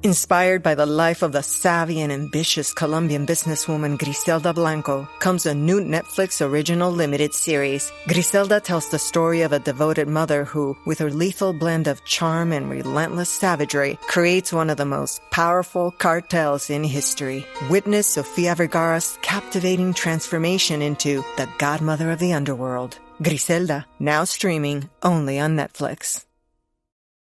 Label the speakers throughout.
Speaker 1: Inspired by the life of the savvy and ambitious Colombian businesswoman Griselda Blanco comes a new Netflix original limited series. Griselda tells the story of a devoted mother who, with her lethal blend of charm and relentless savagery, creates one of the most powerful cartels in history. Witness Sofia Vergara's captivating transformation into the godmother of the underworld. Griselda, now streaming only on Netflix.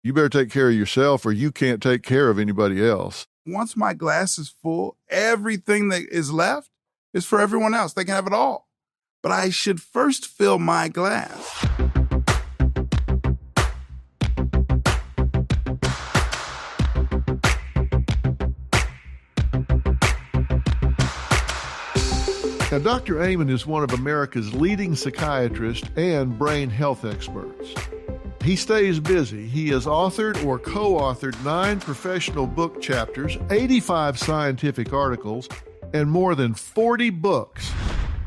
Speaker 2: You better take care of yourself or you can't take care of anybody else.
Speaker 3: Once my glass is full, everything that is left is for everyone else. They can have it all. But I should first fill my glass.
Speaker 2: Now, Dr. Amen is one of America's leading psychiatrists and brain health experts. He stays busy. He has authored or co-authored 9 professional book chapters, 85 scientific articles, and more than 40 books.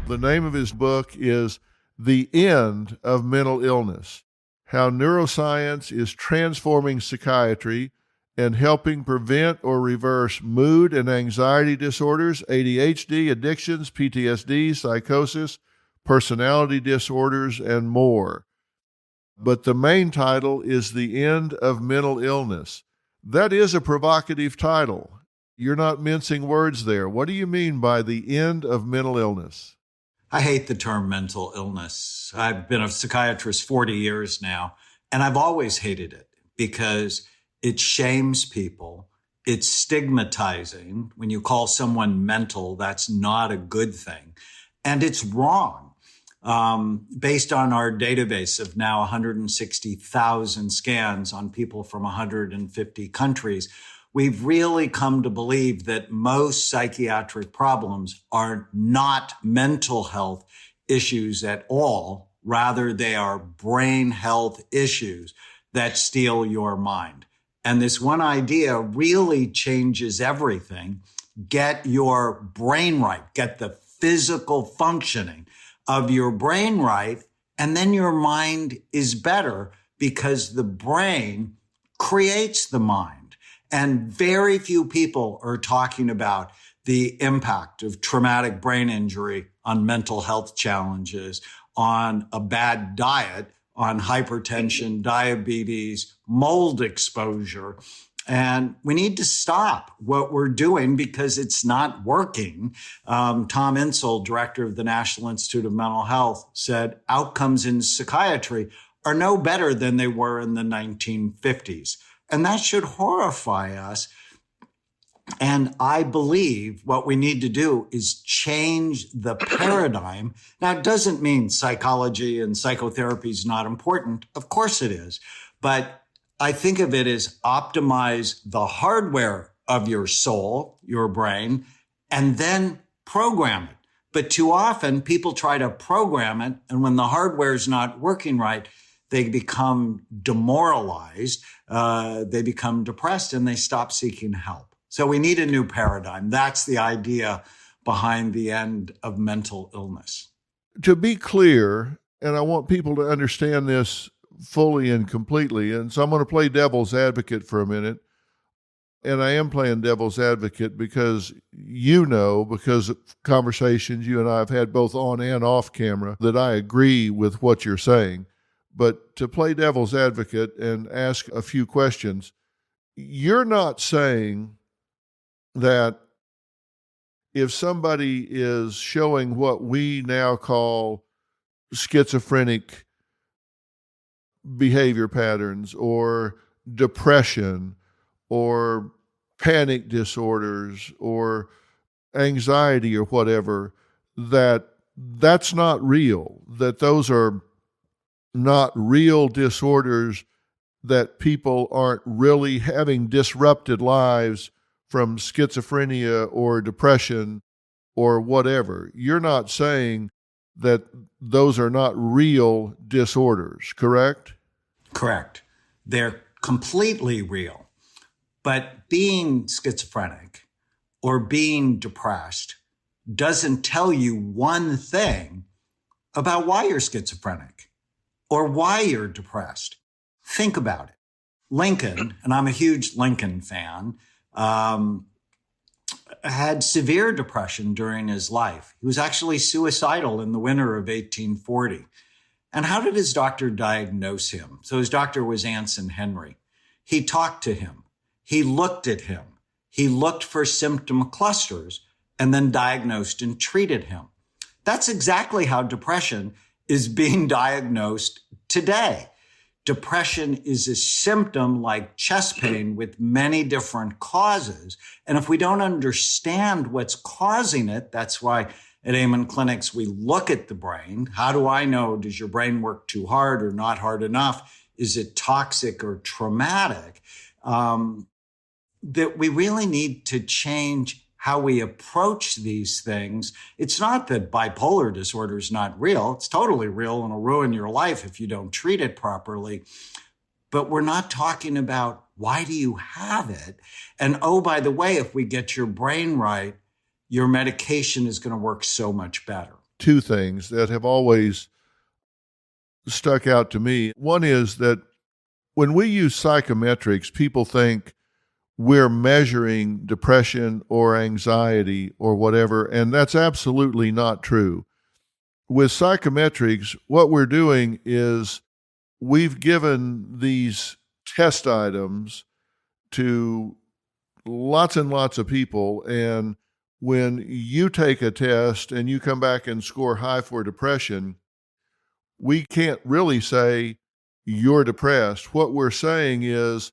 Speaker 2: The name of his book is The End of Mental Illness: How Neuroscience is Transforming Psychiatry and Helping Prevent or Reverse Mood and Anxiety Disorders, ADHD, addictions, PTSD, psychosis, personality disorders, and more. But the main title is The End of Mental Illness. That is a provocative title. You're not mincing words there. What do you mean by the end of mental illness?
Speaker 4: I hate the term mental illness. I've been a psychiatrist 40 years now, and I've always hated it because it shames people. It's stigmatizing. When you call someone mental, that's not a good thing. And it's wrong. Based on our database of now 160,000 scans on people from 150 countries, we've really come to believe that most psychiatric problems are not mental health issues at all. Rather, they are brain health issues that steal your mind. And this one idea really changes everything. Get your brain right. Get the physical functioning of your brain right, and then your mind is better because the brain creates the mind. And very few people are talking about the impact of traumatic brain injury on mental health challenges, on a bad diet, on hypertension, diabetes, mold exposure. And we need to stop what we're doing because it's not working. Tom Insel, director of the National Institute of Mental Health, said outcomes in psychiatry are no better than they were in the 1950s. And that should horrify us. And I believe what we need to do is change the paradigm. Now, it doesn't mean psychology and psychotherapy is not important. Of course it is. But I think of it as optimize the hardware of your soul, your brain, and then program it. But too often people try to program it, and when the hardware is not working right, they become demoralized, they become depressed, and they stop seeking help. So we need a new paradigm. That's the idea behind the end of mental illness.
Speaker 2: To be clear, and I want people to understand this fully and completely. And so I'm going to play devil's advocate for a minute. And I am playing devil's advocate because because of conversations you and I have had both on and off camera, that I agree with what you're saying. But to play devil's advocate and ask a few questions, you're not saying that if somebody is showing what we now call schizophrenic behavior patterns or depression or panic disorders or anxiety or whatever, that's not real, that those are not real disorders, that people aren't really having disrupted lives from schizophrenia or depression or whatever. You're not saying that those are not real disorders, correct?
Speaker 4: Correct. They're completely real. But being schizophrenic or being depressed doesn't tell you one thing about why you're schizophrenic or why you're depressed. Think about it. Lincoln, and I'm a huge Lincoln fan, had severe depression during his life. He was actually suicidal in the winter of 1840. And how did his doctor diagnose him? So his doctor was Anson Henry. He talked to him. He looked at him. He looked for symptom clusters and then diagnosed and treated him. That's exactly how depression is being diagnosed today. Depression is a symptom like chest pain with many different causes. And if we don't understand what's causing it, that's why at Amen Clinics, we look at the brain. How do I know? Does your brain work too hard or not hard enough? Is it toxic or traumatic? That we really need to change how we approach these things. It's not that bipolar disorder is not real. It's totally real and will ruin your life if you don't treat it properly. But we're not talking about why do you have it? And oh, by the way, if we get your brain right, your medication is going to work so much better.
Speaker 2: Two things that have always stuck out to me. One is that when we use psychometrics, people think we're measuring depression or anxiety or whatever, and that's absolutely not true. With psychometrics, what we're doing is we've given these test items to lots and lots of people, and when you take a test and you come back and score high for depression, we can't really say you're depressed. What we're saying is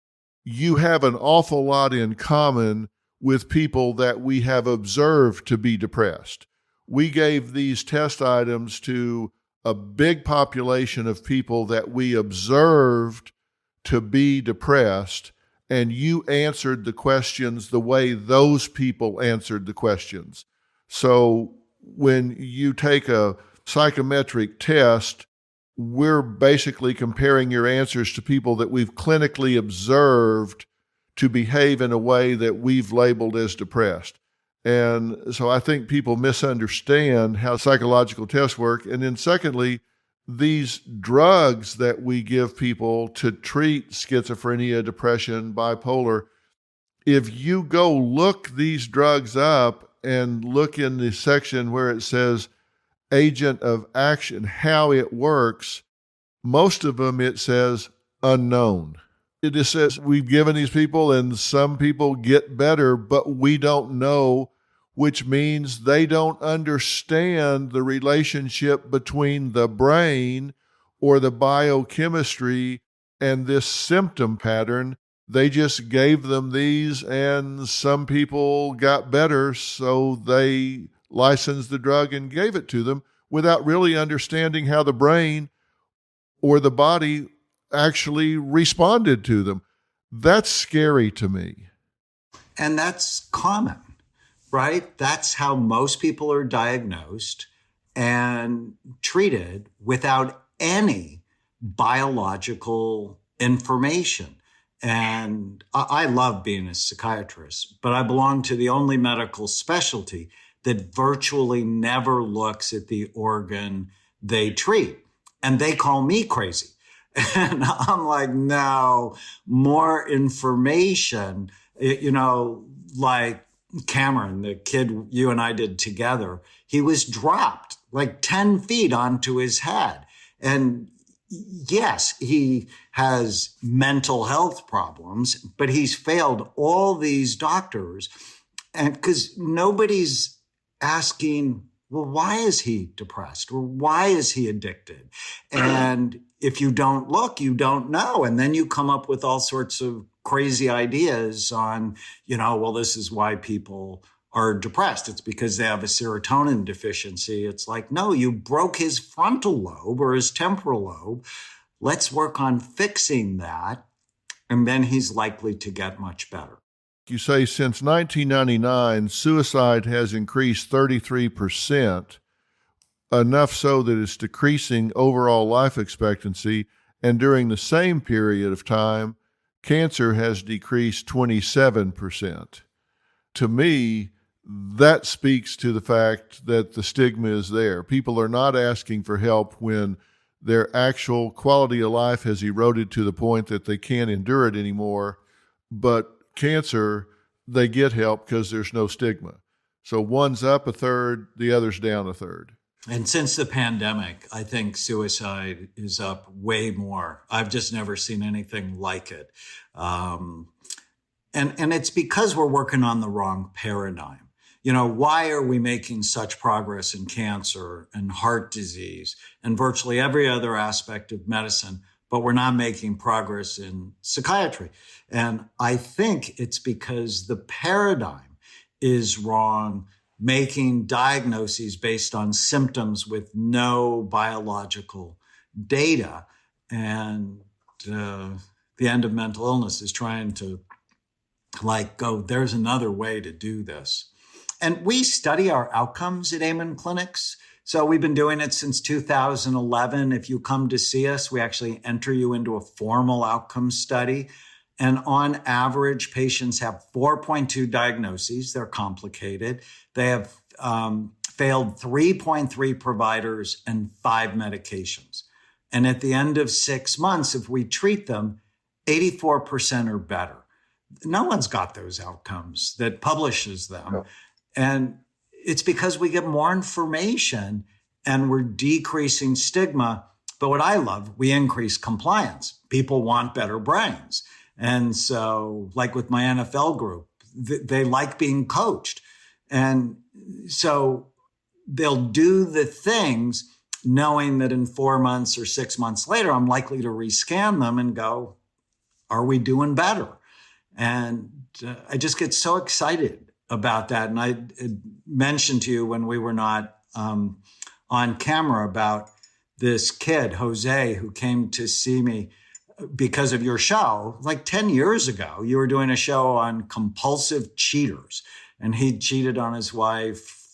Speaker 2: you have an awful lot in common with people that we have observed to be depressed. We gave these test items to a big population of people that we observed to be depressed, and you answered the questions the way those people answered the questions. So when you take a psychometric test, we're basically comparing your answers to people that we've clinically observed to behave in a way that we've labeled as depressed. And so I think people misunderstand how psychological tests work. And then secondly, these drugs that we give people to treat schizophrenia, depression, bipolar, if you go look these drugs up and look in the section where it says agent of action, how it works, most of them it says unknown. It just says we've given these people and some people get better, but we don't know, which means they don't understand the relationship between the brain or the biochemistry and this symptom pattern. They just gave them these and some people got better, so they licensed the drug and gave it to them without really understanding how the brain or the body actually responded to them. That's scary to me.
Speaker 4: And that's common, right? That's how most people are diagnosed and treated without any biological information. And I love being a psychiatrist, but I belong to the only medical specialty that virtually never looks at the organ they treat. And they call me crazy. And I'm like, no, more information, like Cameron, the kid you and I did together, he was dropped like 10 feet onto his head. And yes, he has mental health problems, but he's failed all these doctors. And because nobody's asking, well, why is he depressed? Or why is he addicted? And if you don't look, you don't know. And then you come up with all sorts of crazy ideas on, well, this is why people are depressed. It's because they have a serotonin deficiency. It's like, no, you broke his frontal lobe or his temporal lobe. Let's work on fixing that. And then he's likely to get much better.
Speaker 2: You say since 1999, suicide has increased 33%, enough so that it's decreasing overall life expectancy. And during the same period of time, cancer has decreased 27%. To me, that speaks to the fact that the stigma is there. People are not asking for help when their actual quality of life has eroded to the point that they can't endure it anymore. But cancer, they get help because there's no stigma. So one's up a third, the other's down a third.
Speaker 4: And since the pandemic, I think suicide is up way more. I've just never seen anything like it. And it's because we're working on the wrong paradigm. You know, why are we making such progress in cancer and heart disease and virtually every other aspect of medicine, but we're not making progress in psychiatry? And I think it's because the paradigm is wrong, making diagnoses based on symptoms with no biological data. And the end of mental illness is trying to go, there's another way to do this. And we study our outcomes at Amen Clinics. So we've been doing it since 2011. If you come to see us, we actually enter you into a formal outcome study. And on average, patients have 4.2 diagnoses. They're complicated. They have failed 3.3 providers and 5 medications. And at the end of 6 months, if we treat them, 84% are better. No one's got those outcomes that publishes them. No. And it's because we get more information and we're decreasing stigma. But what I love, we increase compliance. People want better brains. And so, like with my NFL group, they like being coached. And so they'll do the things knowing that in 4 months or 6 months later, I'm likely to rescan them and go, are we doing better? And I just get so excited about that. And I mentioned to you when we were not on camera about this kid, Jose, who came to see me because of your show. Like 10 years ago, you were doing a show on compulsive cheaters, and he cheated on his wife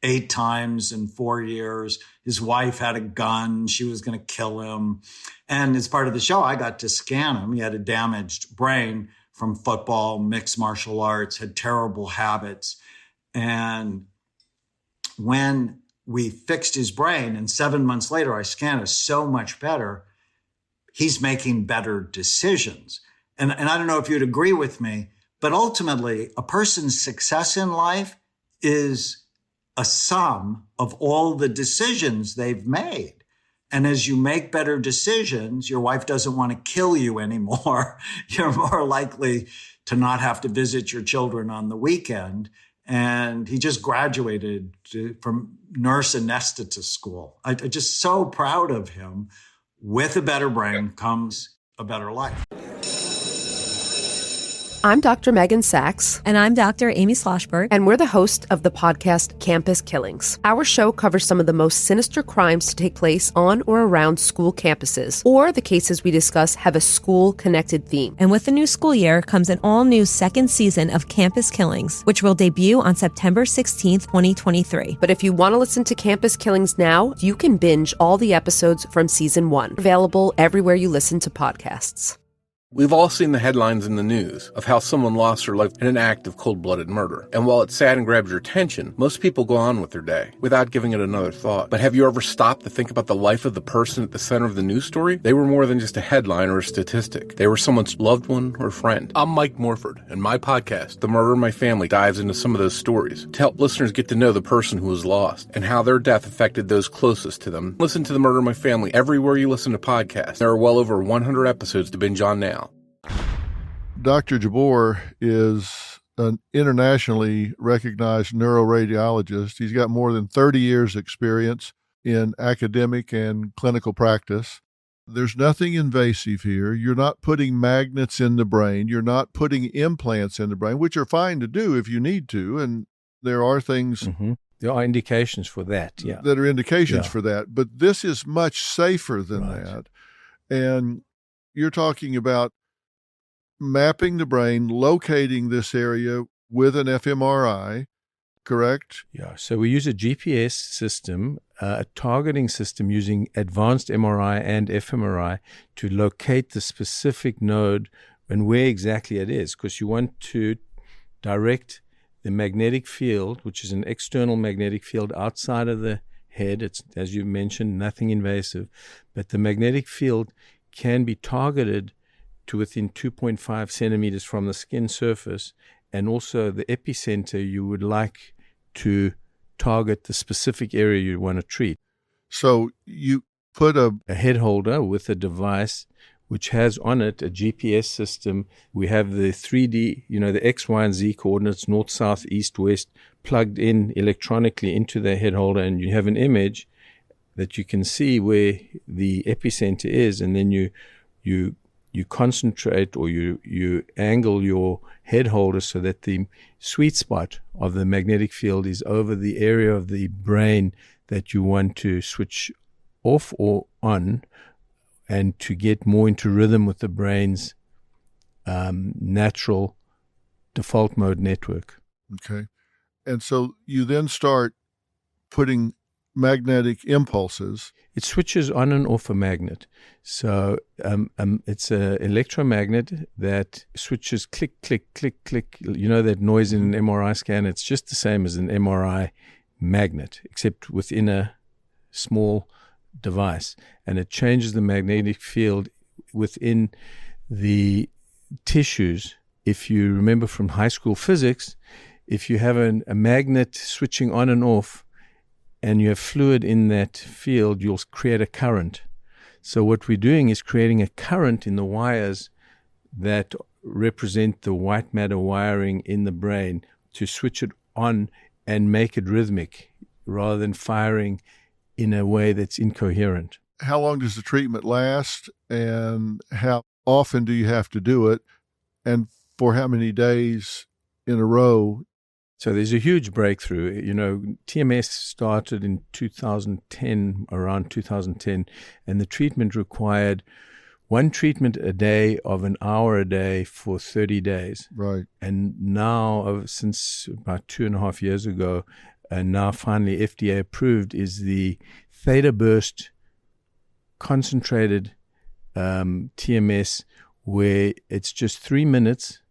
Speaker 4: 8 times in 4 years. His wife had a gun. She was going to kill him. And as part of the show, I got to scan him. He had a damaged brain from football, mixed martial arts, had terrible habits. And when we fixed his brain, and 7 months later, I scanned it, so much better, he's making better decisions. And I don't know if you'd agree with me, but ultimately, a person's success in life is a sum of all the decisions they've made. And as you make better decisions, your wife doesn't want to kill you anymore. You're more likely to not have to visit your children on the weekend. And he just graduated from nurse anesthetist school. I'm just so proud of him. With a better brain comes a better life.
Speaker 5: I'm Dr. Megan Sachs.
Speaker 6: And I'm Dr. Amy Schlossberg.
Speaker 5: And we're the host of the podcast Campus Killings. Our show covers some of the most sinister crimes to take place on or around school campuses, or the cases we discuss have a school-connected theme.
Speaker 6: And with the new school year comes an all-new second season of Campus Killings, which will debut on September 16th, 2023.
Speaker 5: But if you want to listen to Campus Killings now, you can binge all the episodes from season 1. Available everywhere you listen to podcasts.
Speaker 7: We've all seen the headlines in the news of how someone lost their life in an act of cold-blooded murder. And while it's sad and grabs your attention, most people go on with their day without giving it another thought. But have you ever stopped to think about the life of the person at the center of the news story? They were more than just a headline or a statistic. They were someone's loved one or friend. I'm Mike Morford, and my podcast, The Murder in My Family, dives into some of those stories to help listeners get to know the person who was lost and how their death affected those closest to them. Listen to The Murder in My Family everywhere you listen to podcasts. There are well over 100 episodes to binge on now.
Speaker 2: Dr. Jabour is an internationally recognized neuroradiologist. He's got more than 30 years experience in academic and clinical practice. There's nothing invasive here. You're not putting magnets in the brain. You're not putting implants in the brain, which are fine to do if you need to. And there are things...
Speaker 8: Mm-hmm. There are indications for that, yeah.
Speaker 2: That are indications for that. But this is much safer than that. And you're talking about mapping the brain, locating this area with an fMRI, correct?
Speaker 8: Yeah, so we use a GPS system, a targeting system using advanced MRI and fMRI to locate the specific node and where exactly it is, because you want to direct the magnetic field, which is an external magnetic field outside of the head. It's, as you mentioned, nothing invasive, but the magnetic field can be targeted to within 2.5 centimeters from the skin surface and also the epicenter, you would like to target the specific area you want to treat.
Speaker 2: So you put a
Speaker 8: head holder with a device which has on it a GPS system. We have the 3D, the X, Y, and Z coordinates, north, south, east, west, plugged in electronically into the head holder, and you have an image that you can see where the epicenter is, and then you concentrate, or you angle your head holder so that the sweet spot of the magnetic field is over the area of the brain that you want to switch off or on, and to get more into rhythm with the brain's natural default mode network.
Speaker 2: Okay. And so you then start putting magnetic impulses.
Speaker 8: It switches on and off a magnet. So it's an electromagnet that switches click, click, click, click. You know that noise in an MRI scan? It's just the same as an MRI magnet, except within a small device. And it changes the magnetic field within the tissues. If you remember from high school physics, if you have a magnet switching on and off, and you have fluid in that field, you'll create a current. So what we're doing is creating a current in the wires that represent the white matter wiring in the brain to switch it on and make it rhythmic rather than firing in a way that's incoherent.
Speaker 2: How long does the treatment last, and how often do you have to do it, and for how many days in a row?
Speaker 8: So there's a huge breakthrough. TMS started in 2010, around 2010, and the treatment required one treatment a day of an hour a day for 30 days.
Speaker 2: Right.
Speaker 8: And now, since about 2.5 years ago, and now finally FDA approved, is the theta burst concentrated TMS, where it's just 3 minutes.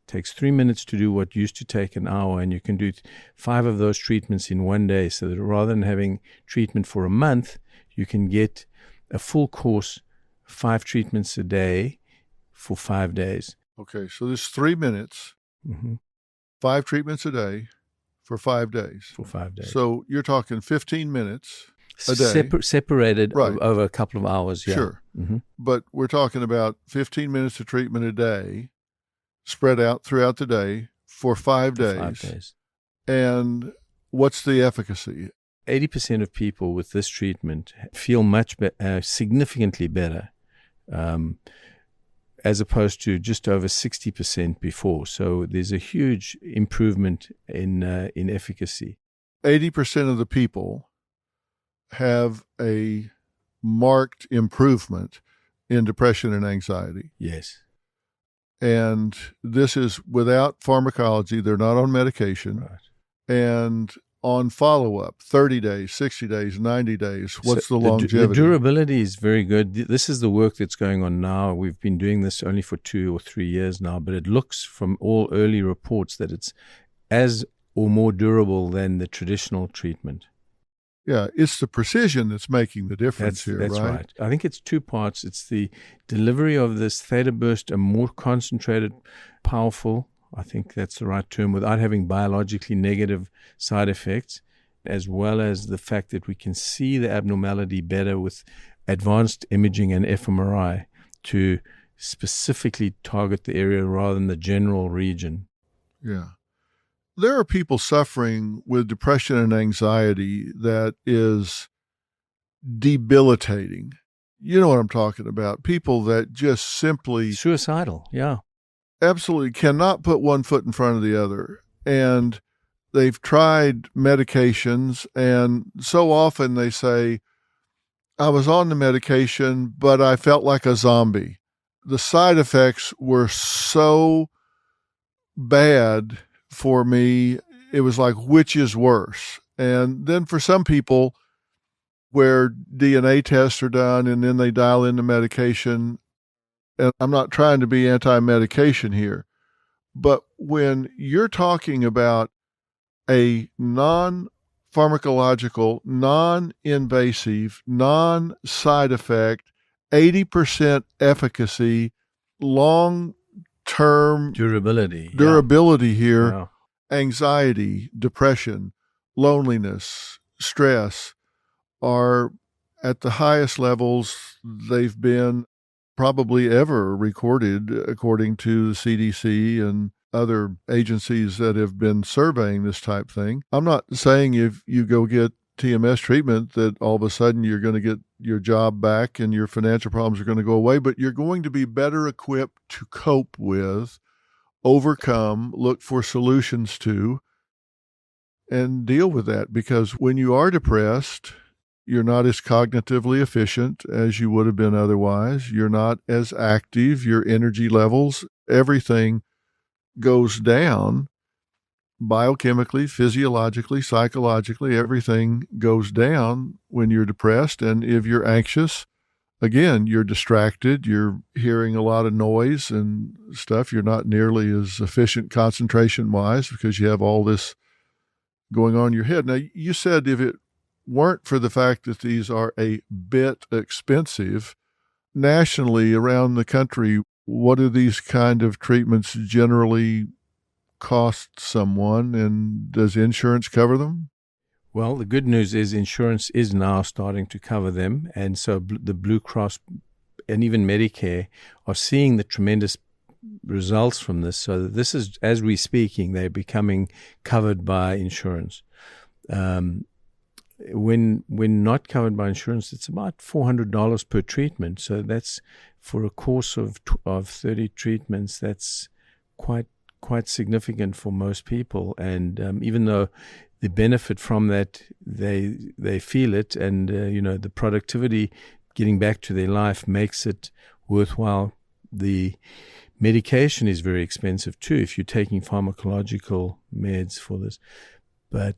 Speaker 8: Takes 3 minutes to do what used to take an hour, and you can do 5 of those treatments in one day. So that rather than having treatment for a month, you can get a full course, 5 treatments a day for 5 days.
Speaker 2: Okay, so this 3 minutes, 5 treatments a day for 5 days.
Speaker 8: For 5 days.
Speaker 2: So you're talking 15 minutes a day.
Speaker 8: Separated
Speaker 2: right.
Speaker 8: over a couple of hours, yeah.
Speaker 2: Sure. But we're talking about 15 minutes of treatment a day, spread out throughout the day for 5 days.
Speaker 8: 5 days.
Speaker 2: And what's the efficacy?
Speaker 8: 80% of people with this treatment feel significantly better, as opposed to just over 60% before. So there's a huge improvement in efficacy.
Speaker 2: 80% of the people have a marked improvement in depression and anxiety.
Speaker 8: Yes.
Speaker 2: And this is without pharmacology. They're not on medication.
Speaker 8: Right.
Speaker 2: And on follow-up, 30 days, 60 days, 90 days, what's the longevity?
Speaker 8: The durability is very good. This is the work that's going on now. We've been doing this only for 2 or 3 years now, but it looks from all early reports that it's as or more durable than the traditional treatment.
Speaker 2: Yeah, it's the precision that's making the difference
Speaker 8: that's right? I think it's 2 parts. It's the delivery of this theta burst, a more concentrated, powerful, I think that's the right term, without having biologically negative side effects, as well as the fact that we can see the abnormality better with advanced imaging and fMRI to specifically target the area rather than the general region.
Speaker 2: Yeah. There are people suffering with depression and anxiety that is debilitating. You know what I'm talking about. People that just simply...
Speaker 8: Suicidal, yeah.
Speaker 2: Absolutely cannot put one foot in front of the other. And they've tried medications, and so often they say, I was on the medication, but I felt like a zombie. The side effects were so bad for me, it was like, which is worse? And then for some people, where DNA tests are done and then they dial in the medication, and I'm not trying to be anti-medication here, but when you're talking about a non-pharmacological, non-invasive, non-side effect, 80% efficacy, long term
Speaker 8: durability
Speaker 2: here.
Speaker 8: Yeah.
Speaker 2: Anxiety, depression, loneliness, stress are at the highest levels they've been probably ever recorded, according to the CDC and other agencies that have been surveying this type thing. I'm not saying if you go get TMS treatment that all of a sudden you're going to get your job back and your financial problems are going to go away, but you're going to be better equipped to cope with, overcome, look for solutions to, and deal with that. Because when you are depressed, you're not as cognitively efficient as you would have been otherwise. You're not as active. Your energy levels, everything goes down. Biochemically, physiologically, psychologically, everything goes down when you're depressed. And if you're anxious, again, you're distracted. You're hearing a lot of noise and stuff. You're not nearly as efficient concentration-wise because you have all this going on in your head. Now, you said if it weren't for the fact that these are a bit expensive, nationally around the country, what do these kind of treatments generally cost someone, and does insurance cover them?
Speaker 8: Well, the good news is insurance is now starting to cover them, and so the Blue Cross and even Medicare are seeing the tremendous results from this. So this is, as we're speaking, they're becoming covered by insurance. When not covered by insurance, it's about $400 per treatment. So that's for a course of 30 treatments. That's quite significant for most people. And even though the benefit from that, they feel it, and the productivity, getting back to their life, makes it worthwhile. The medication is very expensive too if you're taking pharmacological meds for this, but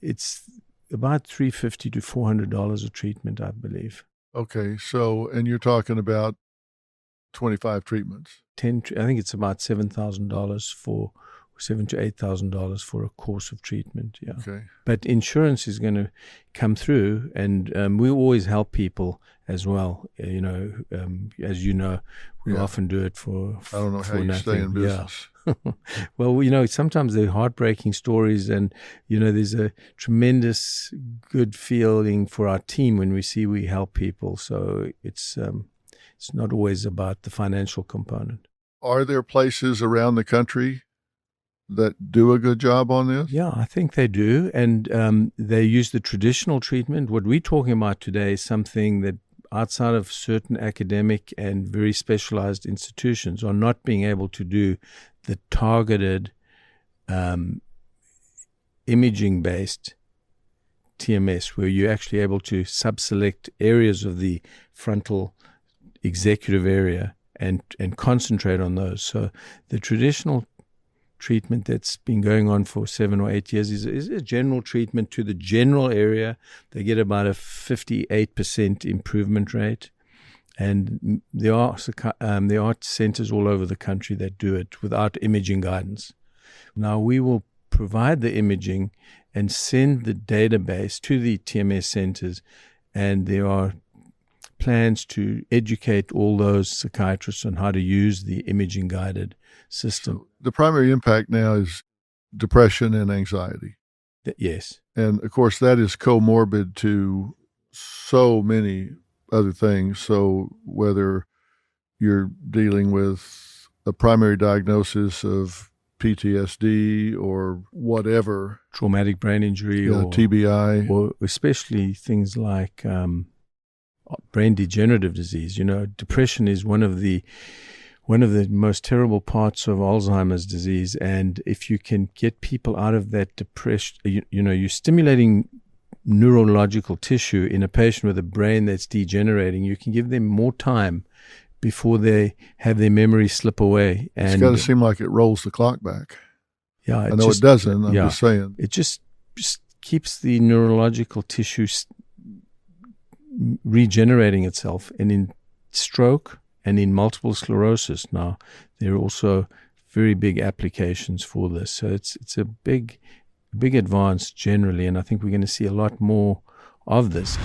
Speaker 8: it's about $350 to $400 a treatment, I believe.
Speaker 2: Okay, so, and you're talking about 25 treatments.
Speaker 8: I think it's about $7,000 for $7,000 to $8,000 for a course of treatment. Yeah.
Speaker 2: Okay.
Speaker 8: But insurance is going to come through, and we always help people as well. As you know, we often do it for
Speaker 2: I don't know how you
Speaker 8: nothing.
Speaker 2: stay in business.
Speaker 8: Yeah. Well, sometimes they're heartbreaking stories, and there's a tremendous good feeling for our team when we help people. So it's not always about the financial component.
Speaker 2: Are there places around the country that do a good job on this?
Speaker 8: Yeah, I think they do. And they use the traditional treatment. What we're talking about today is something that outside of certain academic and very specialized institutions are not being able to do, the targeted imaging-based TMS, where you're actually able to subselect areas of the frontal executive area and concentrate on those. So the traditional treatment that's been going on for 7 or 8 years is a general treatment to the general area. They get about a 58% improvement rate, and there are centers all over the country that do it without imaging guidance. Now we will provide the imaging and send the database to the TMS centers, and there are plans to educate all those psychiatrists on how to use the imaging guided system.
Speaker 2: So the primary impact now is depression and anxiety.
Speaker 8: Yes.
Speaker 2: And of course that is comorbid to so many other things. So whether you're dealing with a primary diagnosis of PTSD or whatever,
Speaker 8: traumatic brain injury, or
Speaker 2: TBI,
Speaker 8: or especially things like brain degenerative disease. Depression is one of the most terrible parts of Alzheimer's disease, and if you can get people out of that depression, you're stimulating neurological tissue in a patient with a brain that's degenerating. You can give them more time before they have their memory slip away. And
Speaker 2: it's got to seem like it rolls the clock back.
Speaker 8: Yeah,
Speaker 2: I know it doesn't. I'm just saying.
Speaker 8: It just keeps the neurological tissue regenerating itself. And in stroke and in multiple sclerosis now, there are also very big applications for this. So it's a big advance generally, and I think we're going to see a lot more of this.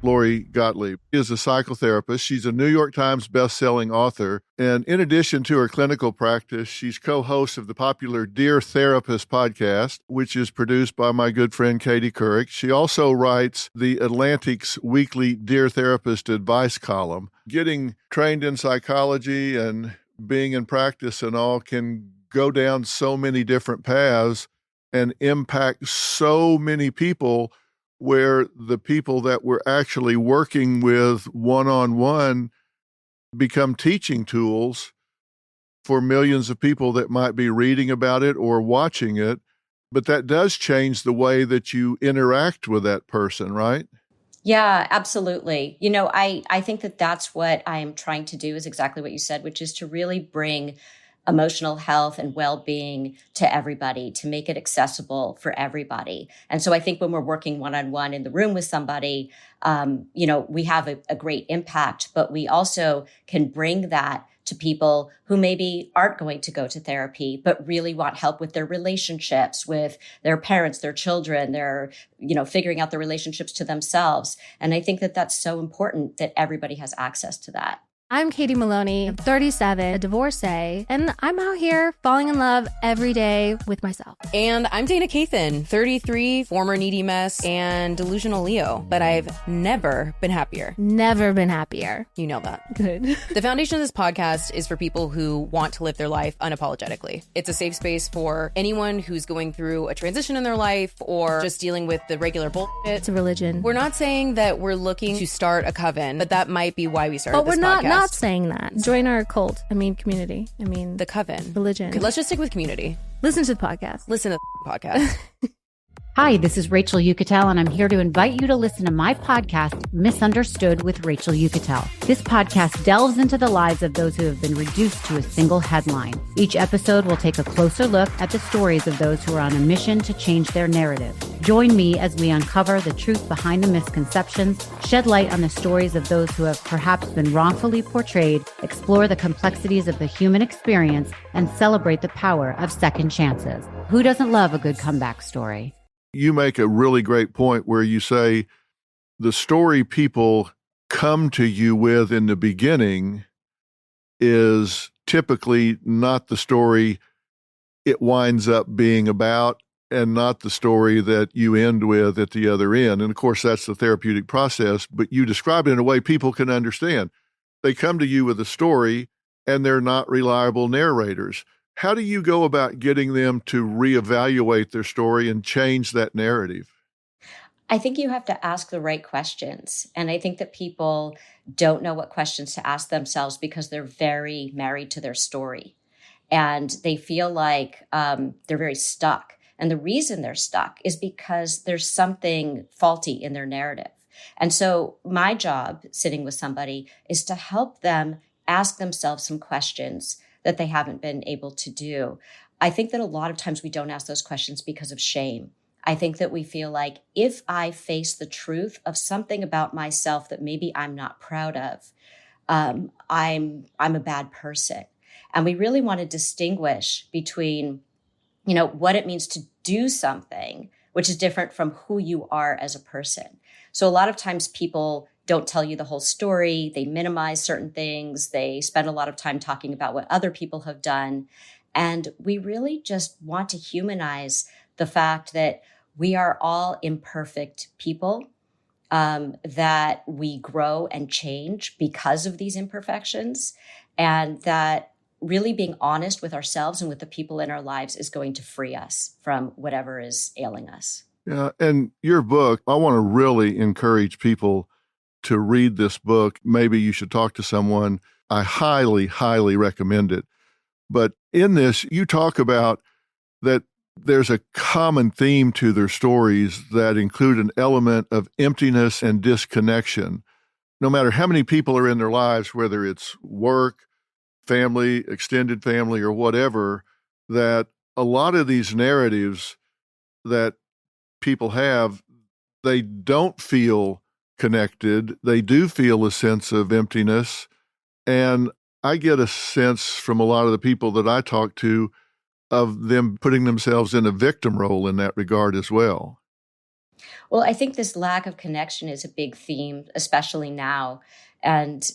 Speaker 2: Lori Gottlieb is a psychotherapist. She's a New York Times bestselling author. And in addition to her clinical practice, she's co-host of the popular Dear Therapist podcast, which is produced by my good friend Katie Couric. She also writes the Atlantic's weekly Dear Therapist advice column. Getting trained in psychology and being in practice and all can go down so many different paths and impact so many people, where the people that we're actually working with one-on-one become teaching tools for millions of people that might be reading about it or watching it. But that does change the way that you interact with that person, right?
Speaker 9: Yeah, absolutely. I think that that's what I'm trying to do, is exactly what you said, which is to really bring emotional health and well-being to everybody, to make it accessible for everybody. And so I think when we're working one-on-one in the room with somebody, we have a great impact, but we also can bring that to people who maybe aren't going to go to therapy, but really want help with their relationships with their parents, their children, their, figuring out their relationships to themselves. And I think that that's so important that everybody has access to that.
Speaker 10: I'm Katie Maloney, 37, a divorcee, and I'm out here falling in love every day with myself.
Speaker 11: And I'm Dana Cathan, 33, former needy mess and delusional Leo, but I've never been happier.
Speaker 10: Never been happier.
Speaker 11: You know that.
Speaker 10: Good.
Speaker 11: The foundation of this podcast is for people who want to live their life unapologetically. It's a safe space for anyone who's going through a transition in their life or just dealing with the regular bullshit.
Speaker 10: It's a religion.
Speaker 11: We're not saying that we're looking to start a coven, but that might be why we started this podcast.
Speaker 10: Not saying that. Join our cult. Community.
Speaker 11: The coven.
Speaker 10: Religion.
Speaker 11: Okay, let's just stick with community.
Speaker 10: Listen to the podcast.
Speaker 11: Listen to the podcast.
Speaker 12: Hi, this is Rachel Yucatel, and I'm here to invite you to listen to my podcast, Misunderstood with Rachel Yucatel. This podcast delves into the lives of those who have been reduced to a single headline. Each episode will take a closer look at the stories of those who are on a mission to change their narrative. Join me as we uncover the truth behind the misconceptions, shed light on the stories of those who have perhaps been wrongfully portrayed, explore the complexities of the human experience, and celebrate the power of second chances. Who doesn't love a good comeback story?
Speaker 2: You make a really great point where you say the story people come to you with in the beginning is typically not the story it winds up being about, and not the story that you end with at the other end. And of course, that's the therapeutic process, but you describe it in a way people can understand. They come to you with a story and they're not reliable narrators. How do you go about getting them to reevaluate their story and change that narrative?
Speaker 9: I think you have to ask the right questions. And I think that people don't know what questions to ask themselves because they're very married to their story. And they feel like they're very stuck. And the reason they're stuck is because there's something faulty in their narrative. And so my job sitting with somebody is to help them ask themselves some questions that they haven't been able to do. I think that a lot of times we don't ask those questions because of shame. I think that we feel like if I face the truth of something about myself that maybe I'm not proud of, I'm a bad person. And we really want to distinguish between, what it means to do something, which is different from who you are as a person. So a lot of times people don't tell you the whole story. They minimize certain things. They spend a lot of time talking about what other people have done. And we really just want to humanize the fact that we are all imperfect people, that we grow and change because of these imperfections, and that really being honest with ourselves and with the people in our lives is going to free us from whatever is ailing us.
Speaker 2: Yeah, and your book, I want to really encourage people to read this book. Maybe you should talk to someone. I highly, highly recommend it. But in this, you talk about that there's a common theme to their stories that include an element of emptiness and disconnection. No matter how many people are in their lives, whether it's work, family, extended family, or whatever, that a lot of these narratives that people have, they don't feel connected. They do feel a sense of emptiness. And I get a sense from a lot of the people that I talk to of them putting themselves in a victim role in that regard as well.
Speaker 9: Well, I think this lack of connection is a big theme, especially now. And,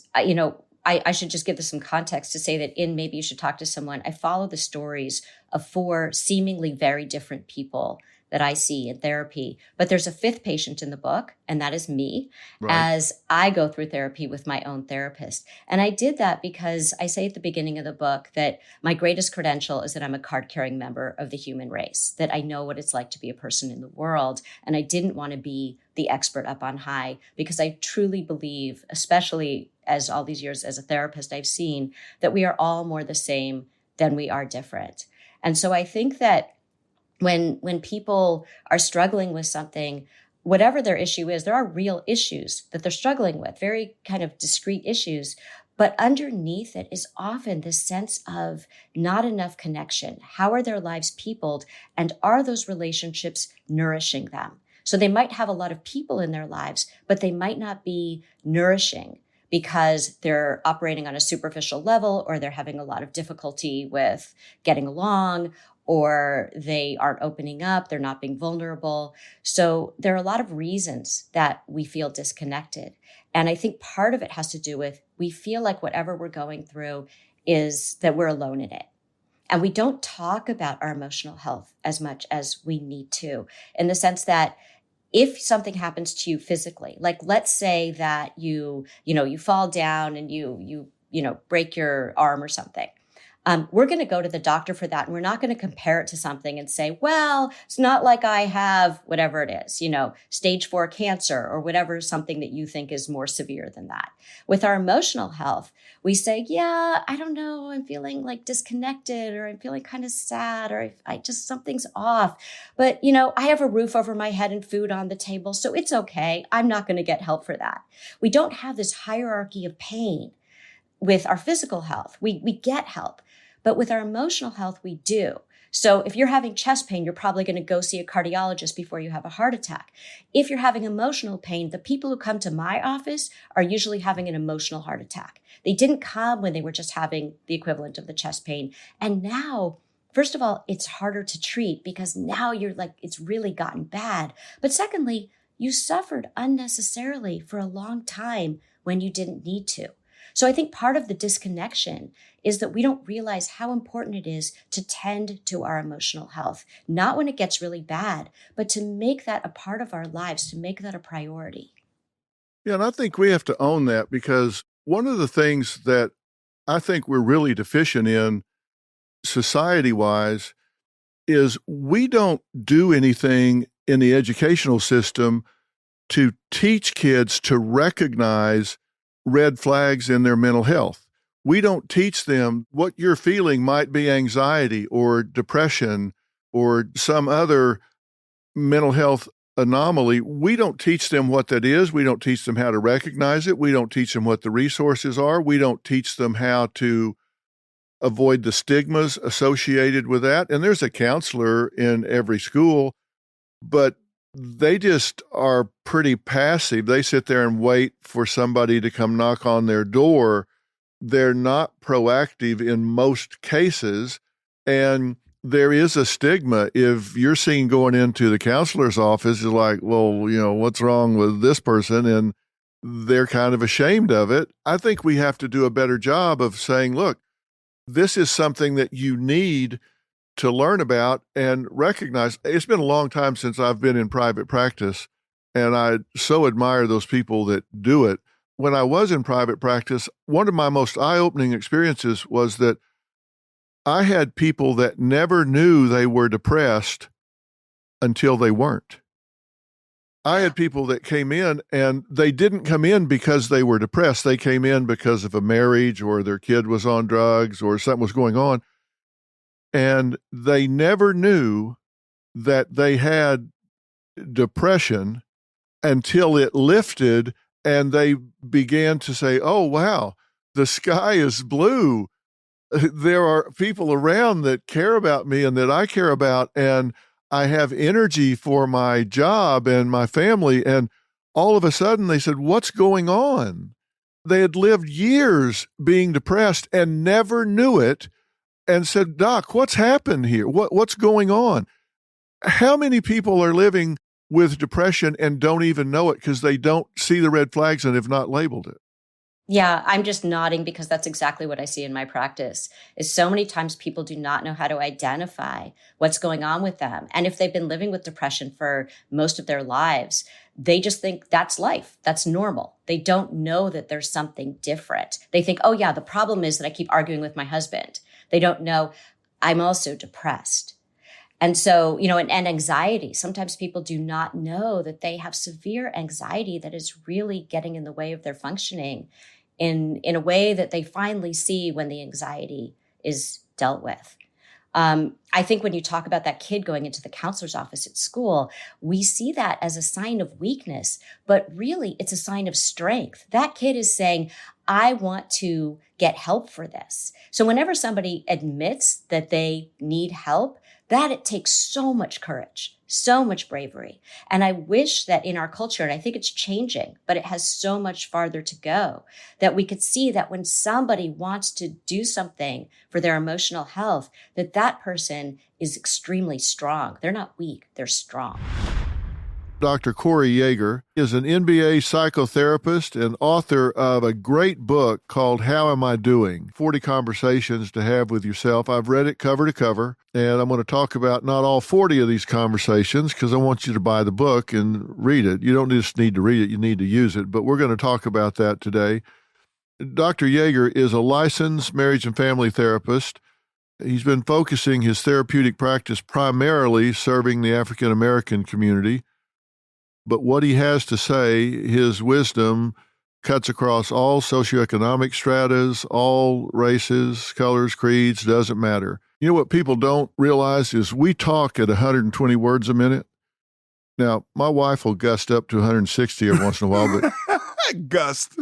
Speaker 9: I should just give this some context to say that in Maybe You Should Talk to Someone, I follow the stories of 4 seemingly very different people that I see in therapy. But there's a 5th patient in the book, and that is me,
Speaker 2: Right.
Speaker 9: as I go through therapy with my own therapist. And I did that because I say at the beginning of the book that my greatest credential is that I'm a card-carrying member of the human race, that I know what it's like to be a person in the world. And I didn't want to be the expert up on high, because I truly believe, especially as all these years as a therapist, I've seen that we are all more the same than we are different. And so I think that when people are struggling with something, whatever their issue is, there are real issues that they're struggling with, very kind of discrete issues. But underneath it is often this sense of not enough connection. How are their lives peopled? And are those relationships nourishing them? So they might have a lot of people in their lives, but they might not be nourishing because they're operating on a superficial level, or they're having a lot of difficulty with getting along, or they aren't opening up, they're not being vulnerable. So there are a lot of reasons that we feel disconnected. And I think part of it has to do with we feel like whatever we're going through is that we're alone in it. And we don't talk about our emotional health as much as we need to, in the sense that if something happens to you physically, like let's say that you fall down and you break your arm or something. We're going to go to the doctor for that. And we're not going to compare it to something and say, well, it's not like I have whatever it is, stage 4 cancer or whatever, something that you think is more severe than that. With our emotional health, we say, yeah, I don't know, I'm feeling like disconnected, or I'm feeling kind of sad, or something's off. But, I have a roof over my head and food on the table, so it's okay. I'm not going to get help for that. We don't have this hierarchy of pain with our physical health. We get help. But with our emotional health, we do. So if you're having chest pain, you're probably going to go see a cardiologist before you have a heart attack. If you're having emotional pain, the people who come to my office are usually having an emotional heart attack. They didn't come when they were just having the equivalent of the chest pain. And now, first of all, it's harder to treat because now you're like, it's really gotten bad. But secondly, you suffered unnecessarily for a long time when you didn't need to. So I think part of the disconnection is that we don't realize how important it is to tend to our emotional health, not when it gets really bad, but to make that a part of our lives, to make that a priority.
Speaker 2: Yeah, and I think we have to own that, because one of the things that I think we're really deficient in society-wise is we don't do anything in the educational system to teach kids to recognize red flags in their mental health. We don't teach them what you're feeling might be anxiety or depression or some other mental health anomaly. We don't teach them what that is. We don't teach them how to recognize it. We don't teach them what the resources are. We don't teach them how to avoid the stigmas associated with that. And there's a counselor in every school, but they just are pretty passive. They sit there and wait for somebody to come knock on their door. They're not proactive in most cases. And there is a stigma. If you're seen going into the counselor's office, you're like, well, what's wrong with this person? And they're kind of ashamed of it. I think we have to do a better job of saying, look, this is something that you need to learn about and recognize. It's been a long time since I've been in private practice, and I so admire those people that do it. When I was in private practice, one of my most eye-opening experiences was that I had people that never knew they were depressed until they weren't. I had people that came in and they didn't come in because they were depressed. They came in because of a marriage or their kid was on drugs or something was going on. And they never knew that they had depression until it lifted and they began to say, oh, wow, the sky is blue. There are people around that care about me and that I care about, and I have energy for my job and my family. And all of a sudden they said, what's going on? They had lived years being depressed and never knew it, and said, Doc, what's happened here? What's going on? How many people are living with depression and don't even know it because they don't see the red flags and have not labeled it.
Speaker 9: Yeah, I'm just nodding because that's exactly what I see in my practice, is so many times people do not know how to identify what's going on with them. And if they've been living with depression for most of their lives, they just think that's life. That's normal. They don't know that there's something different. They think, oh yeah, the problem is that I keep arguing with my husband. They don't know I'm also depressed. And so, and anxiety. Sometimes people do not know that they have severe anxiety that is really getting in the way of their functioning in a way that they finally see when the anxiety is dealt with. I think when you talk about that kid going into the counselor's office at school, we see that as a sign of weakness, but really it's a sign of strength. That kid is saying, I want to get help for this. So whenever somebody admits that they need help, that it takes so much courage, so much bravery. And I wish that in our culture, and I think it's changing, but it has so much farther to go, that we could see that when somebody wants to do something for their emotional health, that person is extremely strong. They're not weak, they're strong.
Speaker 2: Dr. Corey Yeager is an NBA psychotherapist and author of a great book called How Am I Doing? 40 Conversations to Have with Yourself. I've read it cover to cover, and I'm going to talk about not all 40 of these conversations because I want you to buy the book and read it. You don't just need to read it, you need to use it, but we're going to talk about that today. Dr. Yeager is a licensed marriage and family therapist. He's been focusing his therapeutic practice primarily serving the African American community. But what he has to say, his wisdom cuts across all socioeconomic stratas, all races, colors, creeds, doesn't matter. You know what people don't realize is we talk at 120 words a minute. Now, my wife will gust up to 160 every once in a while, but
Speaker 3: gust.